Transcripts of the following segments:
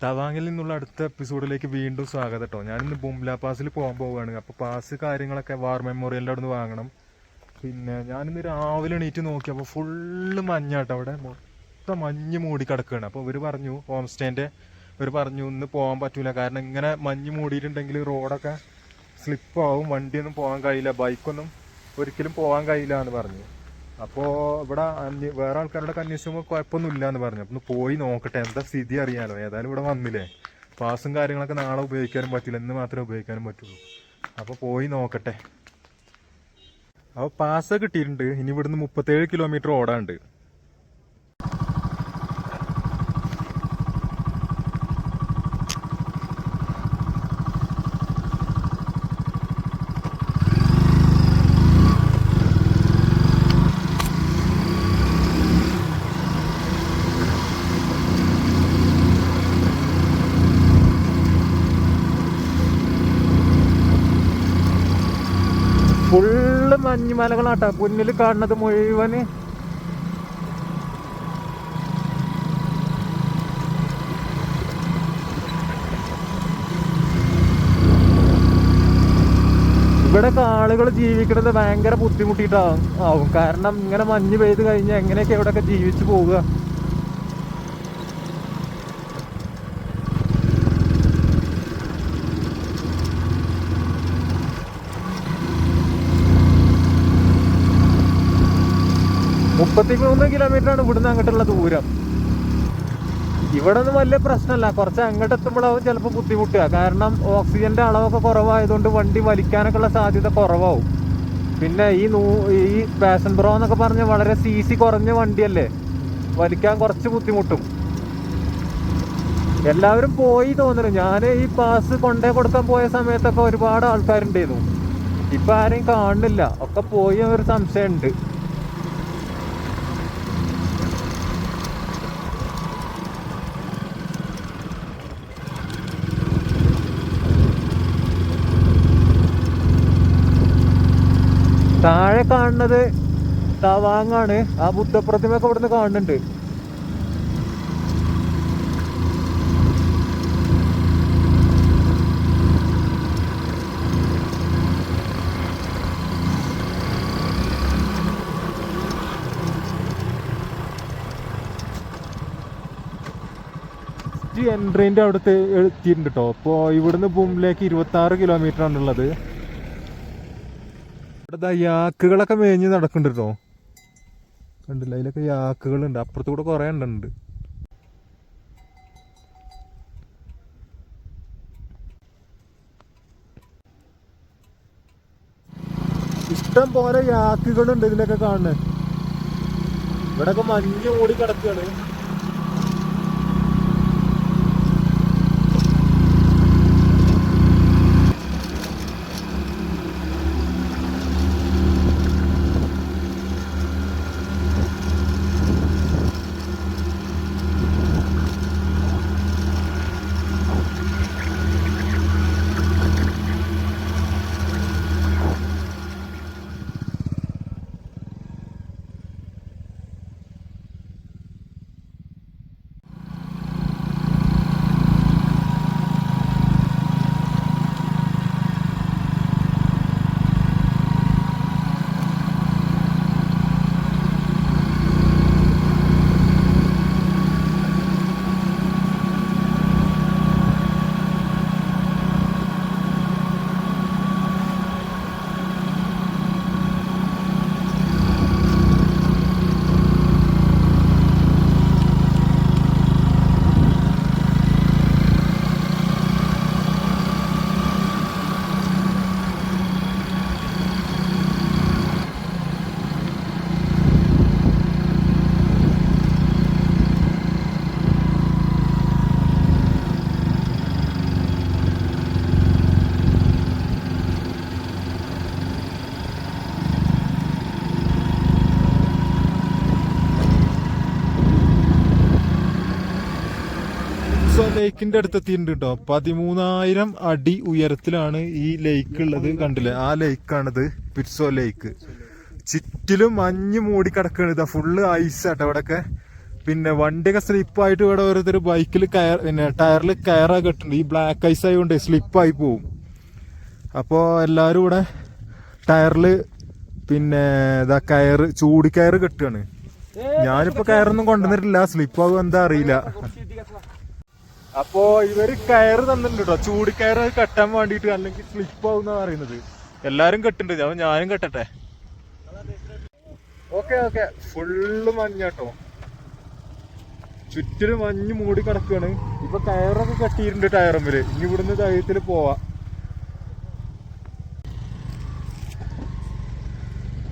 തവാങ്ങിൽ നിന്നുള്ള അടുത്ത എപ്പിസോഡിലേക്ക് വീണ്ടും സ്വാഗതം കേട്ടോ. ഞാനിന്ന് ബുംല പാസിൽ പോകാൻ പോവുകയാണ്. അപ്പോൾ പാസ് കാര്യങ്ങളൊക്കെ വാർ മെമ്മോറിയലിൻ്റെ അവിടെ നിന്ന് വാങ്ങണം. പിന്നെ ഞാനിന്ന് രാവിലെ എണീറ്റ് നോക്കിയപ്പോൾ ഫുള്ള് മഞ്ഞാട്ടോ, അവിടെ മൊത്തം മഞ്ഞ് മൂടി കിടക്കുകയാണ്. അപ്പോൾ ഇവർ പറഞ്ഞു, ഹോം സ്റ്റേൻ്റെ ഇവർ പറഞ്ഞു ഇന്ന് പോകാൻ പറ്റൂല, കാരണം ഇങ്ങനെ മഞ്ഞ് മൂടിയിട്ടുണ്ടെങ്കിൽ റോഡൊക്കെ സ്ലിപ്പാവും, വണ്ടിയൊന്നും പോകാൻ കഴിയില്ല, ബൈക്കൊന്നും ഒരിക്കലും പോകാൻ കഴിയില്ല എന്ന് പറഞ്ഞു. അപ്പോൾ ഇവിടെ വേറെ ആൾക്കാരോടൊക്കെ അന്വേഷിക്കുമ്പോൾ കുഴപ്പമൊന്നുമില്ല എന്ന് പറഞ്ഞു. അപ്പോൾ ഒന്ന് പോയി നോക്കട്ടെ, എന്താ സ്ഥിതി അറിയാലോ. ഏതായാലും ഇവിടെ വന്നില്ലേ, പാസും കാര്യങ്ങളൊക്കെ നാളെ ഉപയോഗിക്കാനും പറ്റില്ല, ഇന്ന് മാത്രമേ ഉപയോഗിക്കാനും പറ്റുള്ളൂ. അപ്പോൾ പോയി നോക്കട്ടെ. അപ്പോൾ പാസ് കിട്ടിയിട്ടുണ്ട്. ഇനി ഇവിടുന്ന് 37 കിലോമീറ്റർ ഓടാണ്ട്. ഫുള്ള് മഞ്ഞുമലകളാട്ടാ മുന്നിൽ കാണുന്നത് മുഴുവന്. ഇവിടെയൊക്കെ ആളുകൾ ജീവിക്കുന്നത് ഭയങ്കര ബുദ്ധിമുട്ടിയിട്ടാവും. കാരണം ഇങ്ങനെ മഞ്ഞ് പെയ്ത് കഴിഞ്ഞാൽ എങ്ങനെയൊക്കെ ഇവിടെയൊക്കെ ജീവിച്ചു പോവുക. $33 കിലോമീറ്ററാണ് ഇവിടുന്ന് അങ്ങോട്ടുള്ള ദൂരം. ഇവിടെ ഒന്നും വലിയ പ്രശ്നമല്ല, കുറച്ച് അങ്ങോട്ട് എത്തുമ്പോഴാവും ചിലപ്പോൾ ബുദ്ധിമുട്ടുക. കാരണം ഓക്സിജന്റെ അളവൊക്കെ കുറവായതുകൊണ്ട് വണ്ടി വലിക്കാനൊക്കെ ഉള്ള സാധ്യത കുറവാവും. പിന്നെ ഈ പാഷൻ ബ്രോ എന്നൊക്കെ പറഞ്ഞ വളരെ CC കുറഞ്ഞ വണ്ടിയല്ലേ, വലിക്കാൻ കുറച്ച് ബുദ്ധിമുട്ടും. എല്ലാവരും പോയി തോന്നുന്നു. ഞാൻ ഈ പാസ് കൊണ്ടേ കൊടുക്കാൻ പോയ സമയത്തൊക്കെ ഒരുപാട് ആൾക്കാരുണ്ടായിരുന്നു. ഇപ്പം ആരെയും കാണുന്നില്ല, ഒക്കെ പോയി ഒരു സംശയമുണ്ട്. താഴെ കാണുന്നത് തവാങ്ങാണ്. ആ ബുദ്ധപ്രതിമയൊക്കെ ഇവിടുന്ന് കാണുന്നുണ്ട്. എൻട്രീൻ്റെ അവിടുത്തെ എത്തിയിട്ടുണ്ട് കേട്ടോ. അപ്പോൾ ഇവിടുന്ന് ബുംലേക്ക് 26 കിലോമീറ്റർ ആണുള്ളത്. ഇവിടെ യാക്കുകളൊക്കെ മേഞ്ഞ് നടക്കുന്നുണ്ട് കേട്ടോ, കണ്ടില്ല? അതിലൊക്കെ യാക്കുകളുണ്ട്. അപ്പുറത്ത് കൂടെ കുറേ ഉണ്ട്. ഇഷ്ടം പോലെ യാക്കുകളുണ്ട് ഇതിലൊക്കെ കാണുന്നത്. ഇവിടെയൊക്കെ മഞ്ഞ് മൂടി കിടക്കുകയാണ്. ലേക്കിന്റെ അടുത്തെത്തിയിട്ടുണ്ട് കേട്ടോ. 13,000 അടി ഉയരത്തിലാണ് ഈ ലേക്ക് ഉള്ളത്. കണ്ടില്ലേ, ആ ലേക്കാണിത്, പിറ്റ്സോ ലേക്ക്. ചുറ്റിലും മഞ്ഞ് മൂടി കിടക്കുകയാണ്. ഇതാ ഫുള്ള് ഐസാട്ടോ. അവിടെയൊക്കെ പിന്നെ വണ്ടിയൊക്കെ സ്ലിപ്പായിട്ട് ഇവിടെ ഓരോരുത്തർ ബൈക്കിൽ പിന്നെ ടയറിൽ കയറൊക്കെ ഇട്ടുണ്ട്. ഈ ബ്ലാക്ക് ഐസ് ആയതുകൊണ്ട് സ്ലിപ്പായി പോവും. അപ്പോൾ എല്ലാവരും ഇവിടെ ടയറിൽ പിന്നെ ഇതാ ചൂടിക്കയറ് കെട്ടുകയാണ്. ഞാനിപ്പോൾ കയറൊന്നും കൊണ്ടുവന്നിട്ടില്ല, സ്ലിപ്പാകും എന്താ അറിയില്ല. അപ്പോ ഇവര് കയറ് തന്നിട്ടുണ്ട് കേട്ടോ, ചൂടിക്കയറ് കെട്ടാൻ വേണ്ടിയിട്ട്, അല്ലെങ്കിൽ സ്ലിപ്പാകും എന്നാ പറയുന്നത്. എല്ലാരും കെട്ടുണ്ട്, അപ്പൊ ഞാനും കെട്ടട്ടെ. Okay okay. ഫുള്ള് മഞ്ഞാട്ടോ, ചുറ്റിലും മഞ്ഞ് മൂടി കിടക്കുകയാണ്. ഇപ്പൊ കയറൊക്കെ കെട്ടിയിട്ടുണ്ട് ടയറുമ്പില്. ഇനി ഇവിടുന്ന് ധൈര്യത്തിൽ പോവാ.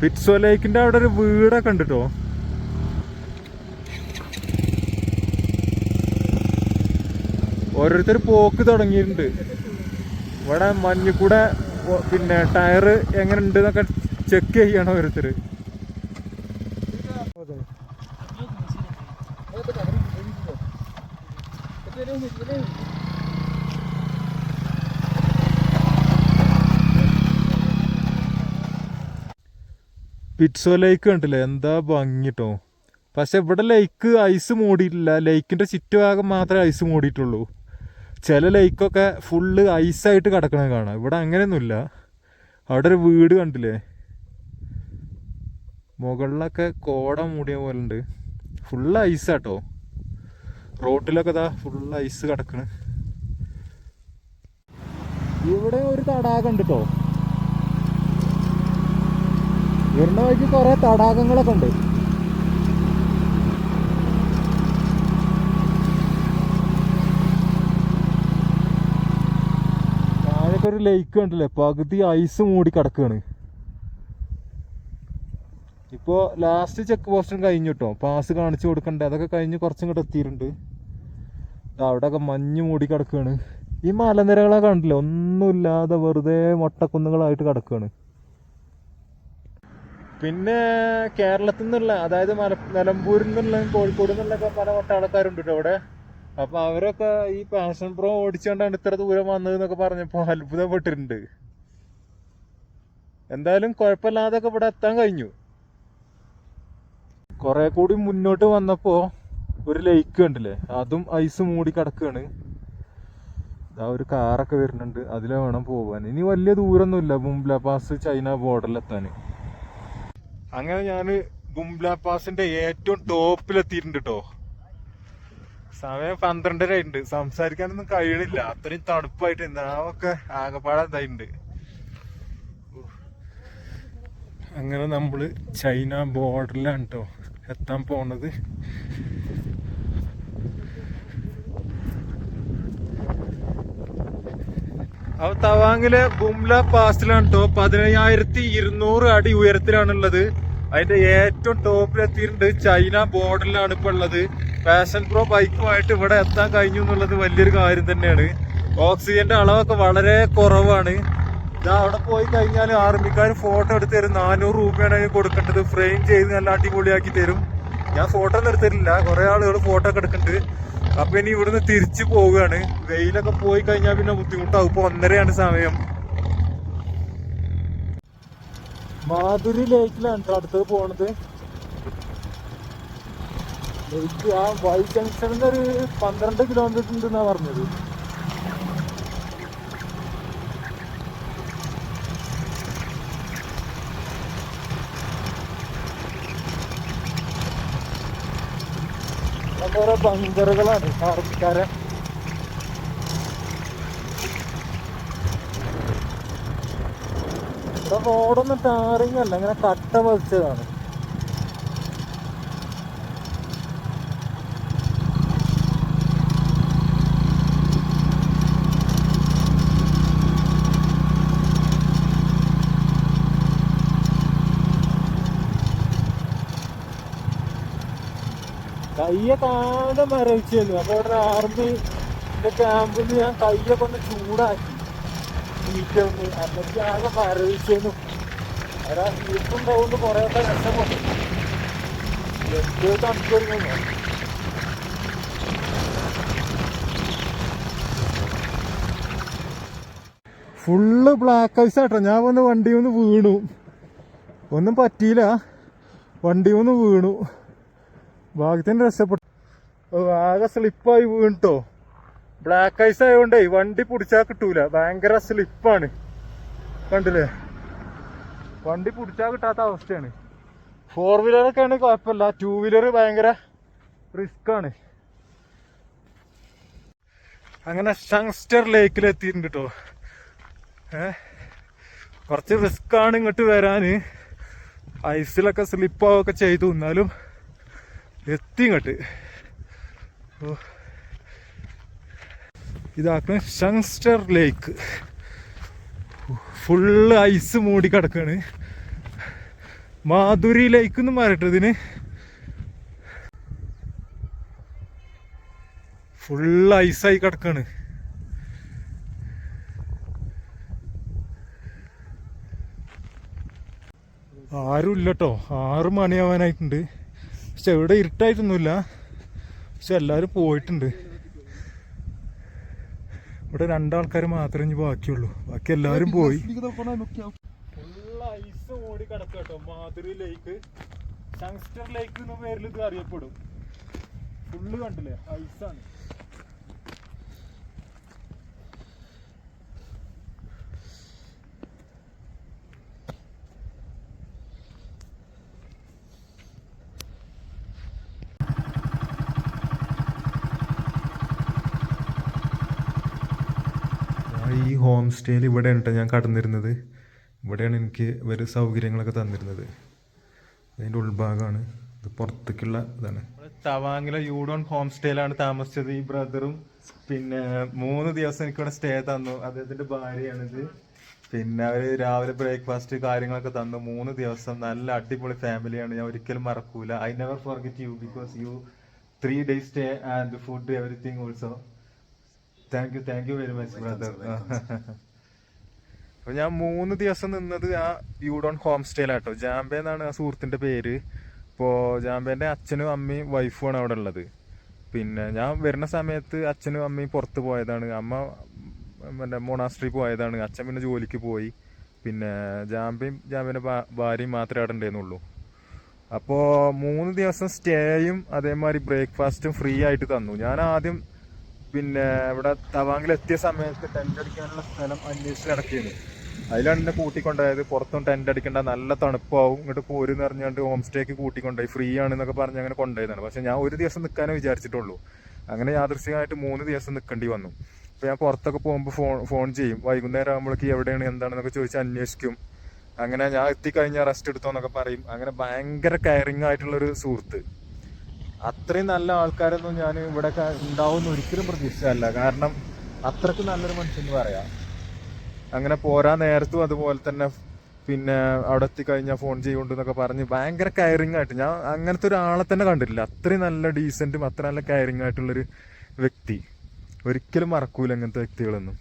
പിറ്റ്സോ ലേക്കിന്റെ അവിടെ ഒരു വീടൊക്കെ ഉണ്ട് കേട്ടോ. ഓരോരുത്തർ പോക്ക് തുടങ്ങിയിട്ടുണ്ട്. ഇവിടെ മഞ്ഞ് കൂടെ പിന്നെ ടയറ് എങ്ങനെ ഉണ്ട് എന്നൊക്കെ ചെക്ക് ചെയ്യണം ഓരോരുത്തർ. പിറ്റ്സോ ലേക്ക് കണ്ടില്ലേ, എന്താ ഭംഗിട്ടോ. പക്ഷെ ഇവിടെ ലേക്ക് ഐസ് മൂടിയിട്ടില്ല. ലേക്കിന്റെ ചുറ്റുഭാഗം മാത്രമേ ഐസ് മൂടിയിട്ടുള്ളൂ. ചില ലേക്കൊക്കെ ഫുള്ള് ഐസായിട്ട് കിടക്കണത് കാണാം. ഇവിടെ അങ്ങനെയൊന്നുമില്ല. അവിടെ ഒരു വീട് കണ്ടില്ലേ, മുകളിലൊക്കെ കോട മൂടിയ പോലെ ഉണ്ട്. ഫുള്ള് ഐസാട്ടോ. റോട്ടിലൊക്കെ ഇതാ ഫുള്ള് ഐസ് കിടക്കണ്. ഇവിടെ ഒരു തടാകം ഉണ്ട് കേട്ടോ. വരുന്ന വഴിക്ക് കുറെ തടാകങ്ങളൊക്കെ ഉണ്ട്. താഴെയൊക്കെ ഒരു ലേക്ക് കണ്ടില്ലേ, പകുതി ഐസ് മൂടി കിടക്കുകയാണ്. ഇപ്പോ ലാസ്റ്റ് ചെക്ക് പോസ്റ്റും കഴിഞ്ഞു കേട്ടോ. പാസ് കാണിച്ചു കൊടുക്കണ്ടേ, അതൊക്കെ കഴിഞ്ഞ് കുറച്ചും കൂടെ എത്തിയിട്ടുണ്ട്. അവിടെയൊക്കെ മഞ്ഞ് മൂടി കിടക്കുകയാണ്. ഈ മലനിരകളെ കണ്ടില്ല, ഒന്നുമില്ലാതെ വെറുതെ മൊട്ടക്കുന്നുകളായിട്ട് കിടക്കുകയാണ്. പിന്നെ കേരളത്തിൽ നിന്നുള്ള, അതായത് നിലമ്പൂരിൽ നിന്നുള്ള കോഴിക്കോട് നിന്നുള്ളൊക്കെ പല വട്ട ആൾക്കാരുണ്ട് കേട്ടോ അവിടെ. അപ്പൊ അവരൊക്കെ ഈ പാഷൻ പ്രോ ഓടിച്ചുകൊണ്ടാണ് ഇത്ര ദൂരം വന്നത് എന്നൊക്കെ പറഞ്ഞപ്പോ അത്ഭുതപ്പെട്ടിട്ടുണ്ട്. എന്തായാലും കുഴപ്പമില്ലാതൊക്കെ ഇവിടെ എത്താൻ കഴിഞ്ഞു. കുറെ കൂടി മുന്നോട്ട് വന്നപ്പോ ഒരു ലേക്ക് കണ്ടില്ലേ, അതും ഐസ് മൂടി കിടക്കുകയാണ്. ഇതാ ഒരു കാറൊക്കെ വരുന്നുണ്ട്, അതിലെ വേണം പോവാൻ. ഇനി വലിയ ദൂരമൊന്നുമില്ല ബുംബ്ല പാസ് ചൈന ബോർഡറിലെത്താൻ. അങ്ങനെ ഞാൻ ബുംബ്ല പാസിന്റെ ഏറ്റവും ടോപ്പിലെത്തിയിട്ടുണ്ട് കേട്ടോ. സമയം 12:30 ആയിട്ടുണ്ട്. സംസാരിക്കാനൊന്നും കഴിയണില്ല, അത്രയും തണുപ്പായിട്ട് നാവൊക്കെ ആകെപ്പാടെ ഇതായിട്ടുണ്ട്. അങ്ങനെ നമ്മള് ചൈന ബോർഡറിലാണ് കേട്ടോ എത്താൻ പോണത്. അപ്പൊ തവാങ്ങിലെ ബുംബ്ല പാസിലാണ് കേട്ടോ. 15,200 അടി ഉയരത്തിലാണുള്ളത്. അതിന്റെ ഏറ്റവും ടോപ്പിലെത്തിയിട്ടുണ്ട്. ചൈന ബോർഡറിലാണ് ഇപ്പൊ ഉള്ളത്. പാഷൻ പ്രോ ബൈക്കുമായിട്ട് ഇവിടെ എത്താൻ കഴിഞ്ഞു എന്നുള്ളത് വലിയൊരു കാര്യം തന്നെയാണ്. ഓക്സിജന്റെ അളവൊക്കെ വളരെ കുറവാണ്. ഇതാ അവിടെ പോയി കഴിഞ്ഞാൽ ആർമിക്കാർ ഫോട്ടോ എടുത്ത് തരും. 400 രൂപയാണ് അതിന് കൊടുക്കേണ്ടത്. ഫ്രെയിം ചെയ്ത് നല്ല അടിപൊളിയാക്കി തരും. ഞാൻ ഫോട്ടോ ഒന്നും എടുത്തിട്ടില്ല, കുറെ ആളുകൾ ഫോട്ടോ ഒക്കെ എടുക്കുന്നുണ്ട്. അപ്പൊ ഇനി ഇവിടുന്ന് തിരിച്ചു പോവുകയാണ്. വെയിലൊക്കെ പോയി കഴിഞ്ഞാൽ പിന്നെ ബുദ്ധിമുട്ടാവും. ഇപ്പൊ 1:30 സമയം. മാധുരി ലേക്കിലാണ് അടുത്തത് പോണത്. ലേക്ക് ആ വൈ ജംഗ്ഷനിൽ ഒരു 12 കിലോമീറ്റർ ഉണ്ടെന്നാ പറഞ്ഞത്. ഓരോ ബങ്കറുകളാണ് ആർമിക്കാരെ. ഇവിടെ റോഡൊന്നും ടാറിങ് അല്ല, ഇങ്ങനെ കട്ട പതിച്ചതാണ്. കയ്യെ കാണാതെ മരവിച്ചു. അപ്പൊ ഇവിടെ ആർമിന്റെ ക്യാമ്പിൽ ഞാൻ കയ്യൊക്കെ ഒന്ന് ചൂടാക്കി നീറ്റൊന്ന്, അല്ലെങ്കിൽ ആകെ മരവിച്ചു. അതാ ഹീറ്റുണ്ടാവുകൊണ്ട് കുറേയൊക്കെ രക്ഷപ്പെട്ടു. എന്ത് തണുക്കുന്നു. ഫുള്ള് ബ്ലാക്ക് ഐസ് ആട്ടോ. ഞാൻ വന്ന് വണ്ടി ഒന്ന് വീണു, ഒന്നും പറ്റിയില്ല. വണ്ടി ഒന്ന് വീണു, ഭാഗ്യത്തിന് രക്ഷപ്പെട്ടു. ആകെ സ്ലിപ്പായി വീണിട്ടോ. ബ്ലാക്ക് ഐസ് ആയതുകൊണ്ടേ വണ്ടി പിടിച്ചാൽ കിട്ടൂല, ഭയങ്കര സ്ലിപ്പാണ്. കണ്ടില്ലേ, വണ്ടി പിടിച്ചാൽ കിട്ടാത്ത അവസ്ഥയാണ്. 4 വീലറൊക്കെ ആണ് കുഴപ്പമില്ല, 2 വീലർ ഭയങ്കര റിസ്ക് ആണ്. അങ്ങനെ ഷങ്സ്റ്റർ ലേക്കിൽ എത്തിയിട്ടുണ്ട് കേട്ടോ. കുറച്ച് റിസ്ക് ആണ് ഇങ്ങോട്ട് വരാന്, ഐസിലൊക്കെ സ്ലിപ്പാവൊക്കെ ചെയ്തു, എന്നാലും എത്തി ഇങ്ങോട്ട്. ഇതാക്കുന്ന ഷങ്സ്റ്റർ ലേക്ക് ഫുള്ള് ഐസ് മൂടി കിടക്കാണ്. മാധുരി ലേക്ക് എന്ന് പറയട്ടെ ഇതിന്. ഫുള്ള് ഐസായി കിടക്കാണ്. ആരും ഇല്ലട്ടോ, 6 മണിയാവാനായിട്ടുണ്ട്. പക്ഷെ ഇവിടെ ഇരുട്ടായിട്ടൊന്നുമില്ല, പക്ഷെ എല്ലാവരും പോയിട്ടുണ്ട്. ഇവിടെ 2 ആൾക്കാർ മാത്രമേ ഇനി ബാക്കിയുള്ളൂ, ബാക്കി എല്ലാവരും പോയി. ഫുള്ള് ഐസ് മൂടി കിടക്കട്ടോ മാധുരി ലേക്ക്. ഷങ്സ്റ്റർ ലേക്ക് എന്ന പേരിൽ ഇത് അറിയപ്പെടും. ഫുള്ള് കണ്ടില്ലേ, ഐസാണ്. ഈ ഹോം സ്റ്റേയിൽ ഇവിടെയാണ് കേട്ടോ ഞാൻ കടന്നിരുന്നത്. ഇവിടെയാണ് എനിക്ക് ഒരു സൗകര്യങ്ങളൊക്കെ തന്നിരുന്നത്. അതിൻ്റെ ഉൾഭാഗമാണ് ഇത്, പുറത്തേക്കുള്ള ഇതാണ്. തവാങ്ങിലെ യൂഡോൺ ഹോം സ്റ്റേയിലാണ് താമസിച്ചത്. ഈ ബ്രദറും പിന്നെ 3 ദിവസം എനിക്കിവിടെ സ്റ്റേ തന്നു. അദ്ദേഹത്തിൻ്റെ ഭാര്യയാണിത്. പിന്നെ അവർ രാവിലെ ബ്രേക്ക്ഫാസ്റ്റ് കാര്യങ്ങളൊക്കെ തന്നു. 3 ദിവസം നല്ല അടിപൊളി ഫാമിലിയാണ്, ഞാൻ ഒരിക്കലും മറക്കൂല. I never forget you because you 3 days stay and food everything also. Thank you very much brother. അപ്പൊ ഞാൻ 3 ദിവസം നിന്നത് ആ യൂഡോൺ ഹോം സ്റ്റേയിലാട്ടോ. ജാംബെ എന്നാണ് ആ സുഹൃത്തിന്റെ പേര്. ഇപ്പോ ജാംബേന്റെ അച്ഛനും അമ്മയും വൈഫുമാണ് അവിടെ ഉള്ളത്. പിന്നെ ഞാൻ വരുന്ന സമയത്ത് അച്ഛനും അമ്മയും പുറത്ത് പോയതാണ്, അമ്മ പിന്നെ മൊണാസ്ട്രി പോയതാണ്, അച്ഛൻ പിന്നെ ജോലിക്ക് പോയി. പിന്നെ ജാംബേന്റെ ഭാര്യയും മാത്രമേ അവിടെ ഉണ്ടായിരുന്നുള്ളൂ. അപ്പോൾ 3 ദിവസം സ്റ്റേയും അതേമാതിരി ബ്രേക്ക്ഫാസ്റ്റും ഫ്രീ ആയിട്ട് തന്നു. ഞാൻ ആദ്യം പിന്നെ ഇവിടെ തവാങ്ങിലെത്തിയ സമയത്ത് ടെന്റ് അടിക്കാനുള്ള സ്ഥലം അന്വേഷിച്ച് നടക്കിയത്. അതിലാണ് എന്നെ കൂട്ടിക്കൊണ്ടായത്. പുറത്തും ടെന്റ് അടിക്കേണ്ട, നല്ല തണുപ്പാവും, ഇങ്ങോട്ട് പോരെന്ന് പറഞ്ഞുകൊണ്ട് ഹോം സ്റ്റേക്ക് കൂട്ടിക്കൊണ്ടായി. ഫ്രീ ആണെന്നൊക്കെ പറഞ്ഞ് അങ്ങനെ കൊണ്ടുപോയതാണ്. പക്ഷെ ഞാൻ 1 ദിവസം നിൽക്കാനേ വിചാരിച്ചിട്ടുള്ളൂ. അങ്ങനെ യാദൃശ്ചികമായിട്ട് 3 ദിവസം നിൽക്കേണ്ടി വന്നു. അപ്പോൾ ഞാൻ പുറത്തൊക്കെ പോകുമ്പോൾ ഫോൺ ചെയ്യും, വൈകുന്നേരം ആകുമ്പോഴേക്ക് എവിടെയാണ് എന്താണെന്നൊക്കെ ചോദിച്ച് അന്വേഷിക്കും. അങ്ങനെ ഞാൻ എത്തിക്കഴിഞ്ഞാൽ റെസ്റ്റ് എടുത്തോന്നൊക്കെ പറയും. അങ്ങനെ ഭയങ്കര കെയറിങ് ആയിട്ടുള്ളൊരു സുഹൃത്ത്. അത്രയും നല്ല ആൾക്കാരൊന്നും ഞാൻ ഇവിടെ ഉണ്ടാവുമെന്ന് ഒരിക്കലും പ്രതീക്ഷിച്ചതല്ല. കാരണം അത്രയ്ക്ക് നല്ലൊരു മനുഷ്യൻ പറയാം. അങ്ങനെ പോരാ നേരത്തും അതുപോലെ തന്നെ പിന്നെ അവിടെ എത്തിക്കഴിഞ്ഞാൽ ഫോൺ ചെയ്യുന്നുണ്ടെന്നൊക്കെ പറഞ്ഞ് ഭയങ്കര കെയറിങ് ആയിട്ട്, ഞാൻ അങ്ങനത്തെ ഒരാളെ തന്നെ കണ്ടിട്ടില്ല. അത്രയും നല്ല ഡീസൻറ്റും അത്ര നല്ല കെയറിങ് ആയിട്ടുള്ളൊരു വ്യക്തി. ഒരിക്കലും മറക്കൂല ഇങ്ങനത്തെ വ്യക്തികളൊന്നും.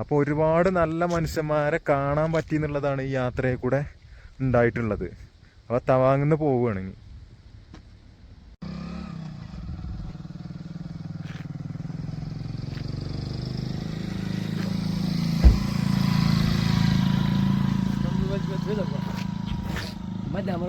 അപ്പോൾ ഒരുപാട് നല്ല മനുഷ്യന്മാരെ കാണാൻ പറ്റി എന്നുള്ളതാണ് ഈ യാത്രയിൽ കൂടെ ഉണ്ടായിട്ടുള്ളത്. അപ്പോൾ തവാങ്ങിന്ന് പോവുകയാണെങ്കിൽ Madam,